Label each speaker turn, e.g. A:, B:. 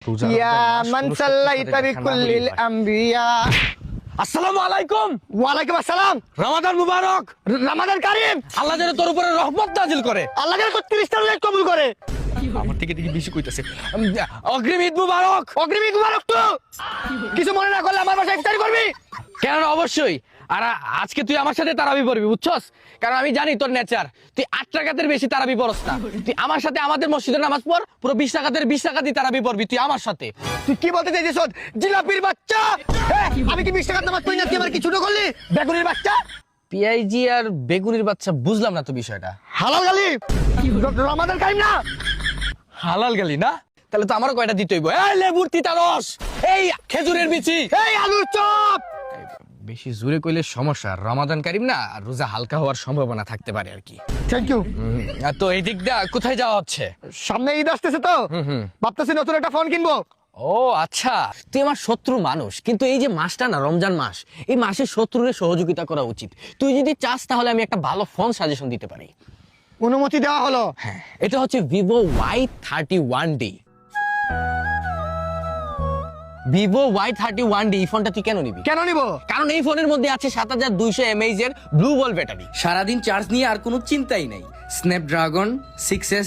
A: ইয়া মান সাল্লাইতা বিকুল্লিল আম্বিয়া।
B: আসসালামু আলাইকুম।
A: ওয়ালাইকুম আসসালাম।
B: রমাদান মুবারক।
A: রমাদান কারীম।
B: আল্লাহ যেন তোর উপরে রহমত নাজিল করে।
A: আল্লাহ যেন 30টা রোজা কবুল করে।
B: আমার থেকে বেশি কইতাছে। অগ্রিম ঈদ মুবারক।
A: অগ্রিম ঈদ মুবারক। তো কিছু মনে না করলে আমার বাসায় ইফতারি করবি?
B: কেন, অবশ্যই। আর আজকে তুই আমার সাথে তারাবি পড়বি, বুঝছস? কারণ আমি জানি তোর নেচার, তুই 8 রাকাতের বেশি তারাবি পড়স না। তুই আমার সাথে আমাদের মসজিদে নামাজ পড়, পুরো 20 রাকাতের 20 রাকাতই তারাবি পড়বি তুই আমার সাথে।
A: তুই কি বলতে চাইছিস? জিলাপির বাচ্চা। আমি কি 20 টাকার নামাজ পড়ি না? তুই আমার কি ছোট করলি? বেগুনির বাচ্চা।
B: পিআইজি আর বেগুনির বাচ্চা, বুঝলাম না তো বিষয়টা।
A: হালাল গালি। রমাদান কারীম না?
B: হালাল গালি না? তাহলে তো আমারও কয়টা দিতে হইব। এই লেবুর তিতা রস, এই খেজুরের বিচি,
A: এই আলুর চপ।
B: বেশি জোরে কইলে সমস্যা। রমাদান কারীম না, আর রোজা হালকা হওয়ার সম্ভাবনা থাকতে পারে আর কি।
A: Thank you.
B: তো এই দিক দিয়ে কোথায় যাওয়া হচ্ছে?
A: সামনে ঈদ আসতেছে তো ভাবতেছি নতুন একটা ফোন কিনবো।
B: ও আচ্ছা, তুই আমার শত্রু মানুষ, কিন্তু এই যে মাসটা না, রমজান মাস, এই মাসে শত্রুরে সহযোগিতা করা উচিত। তুই যদি চাস তাহলে আমি একটা ভালো ফোন সাজেশন দিতে পারি।
A: অনুমতি দেওয়া হলো।
B: হ্যাঁ, এটা হচ্ছে ভিভো Y31D। ভিভো Y31D, এই ফোনটা তুই কেন নিবি?
A: কেন নিব?
B: কারণ এই ফোনের মধ্যে আছে 7200 mAh এর ব্লু বল ব্যাটারি।
C: সারাদিন চার্জ নিয়ে আর কোনো চিন্তাই নেই। Snapdragon 6S